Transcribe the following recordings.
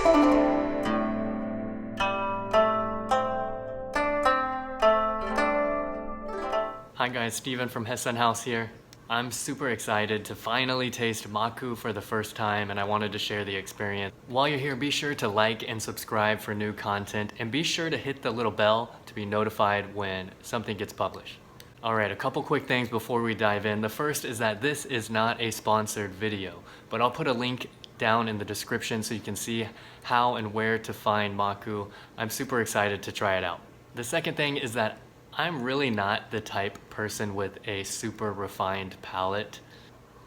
Hi guys, Steven from Hessen House here. I'm super excited to finally taste Makku for the first time, and I wanted to share the experience. While you're here, be sure to like and subscribe for new content, and be sure to hit the little bell to be notified when something gets published. Alright, a couple quick things before we dive in. The first is that this is not a sponsored video, but I'll put a link down in the description so you can see how and where to find Makku. I'm super excited to try it out. The second thing is that I'm really not the type person with a super refined palate.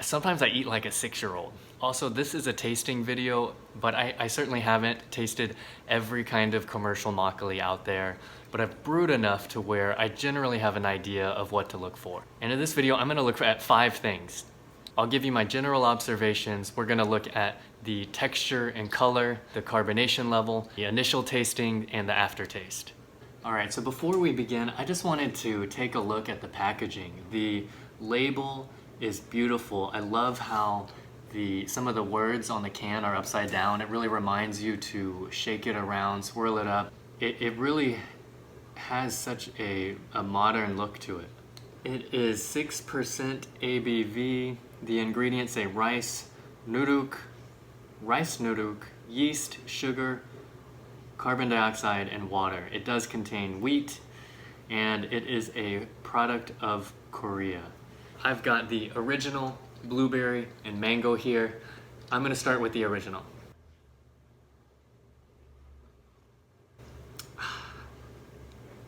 Sometimes I eat like a 6-year-old. Also, this is a tasting video, but I certainly haven't tasted every kind of commercial makgeolli out there, but I've brewed enough to where I generally have an idea of what to look for. And in this video, I'm gonna look at 5 things. I'll give you my general observations. We're gonna look at the texture and color, the carbonation level, the initial tasting, and the aftertaste. Alright, so before we begin, I just wanted to take a look at the packaging. The label is beautiful. I love how some of the words on the can are upside down. It really reminds you to shake it around, swirl it up. It really has such a modern look to it. It is 6% ABV. The ingredients say rice nuruk, yeast, sugar, carbon dioxide, and water. It does contain wheat, and it is a product of Korea. I've got the original blueberry and mango here. I'm gonna start with the original.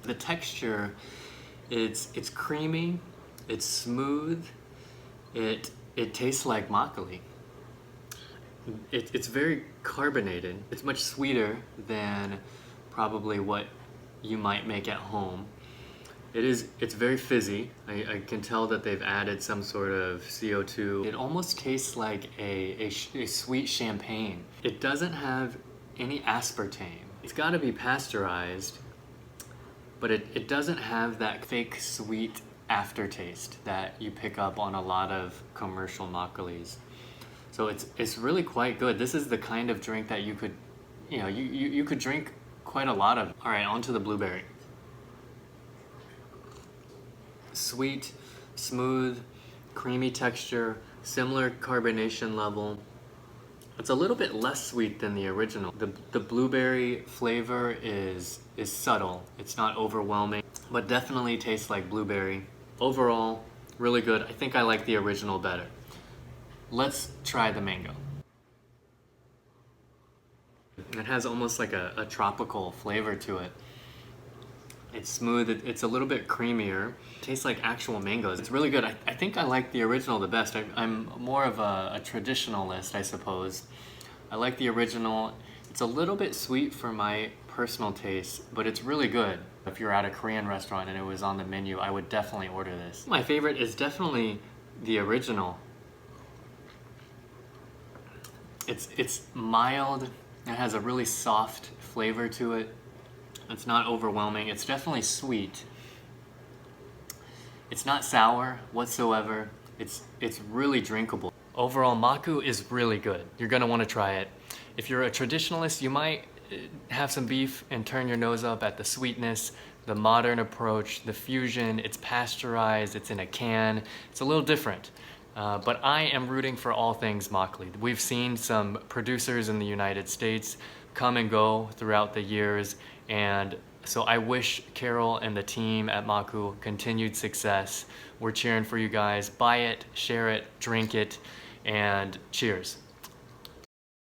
The texture, it's creamy, it's smooth, it tastes like makgeolli. It's very carbonated. It's much sweeter than probably what you might make at home. It's very fizzy. I can tell that they've added some sort of CO2. It almost tastes like a sweet champagne. It doesn't have any aspartame. It's got to be pasteurized, but it doesn't have that fake sweet aftertaste that you pick up on a lot of commercial makgeollis. So it's really quite good. This is the kind of drink that you could, you could drink quite a lot of. All right, on to the blueberry. Sweet, smooth, creamy texture, similar carbonation level. It's a little bit less sweet than the original. The blueberry flavor is subtle. It's not overwhelming, but definitely tastes like blueberry. Overall, really good. I think I like the original better. Let's try the mango. It has almost like a tropical flavor to it. It's smooth, it's a little bit creamier. It tastes like actual mangoes. It's really good. I think I like the original the best. I'm more of a traditionalist, I suppose. I like the original. It's a little bit sweet for my personal taste, but it's really good. If you're at a Korean restaurant and it was on the menu, I would definitely order this. My favorite is definitely the original. It's mild, it has a really soft flavor to it. It's not overwhelming, it's definitely sweet. It's not sour whatsoever. It's really drinkable. Overall, Makku is really good. You're gonna wanna try it. If you're a traditionalist, you might have some beef and turn your nose up at the sweetness, the modern approach, the fusion. It's pasteurized, it's in a can. It's a little different. But I am rooting for all things makgeolli. We've seen some producers in the United States come and go throughout the years, and so I wish Carol and the team at Makku continued success. We're cheering for you guys. Buy it, share it, drink it, and cheers.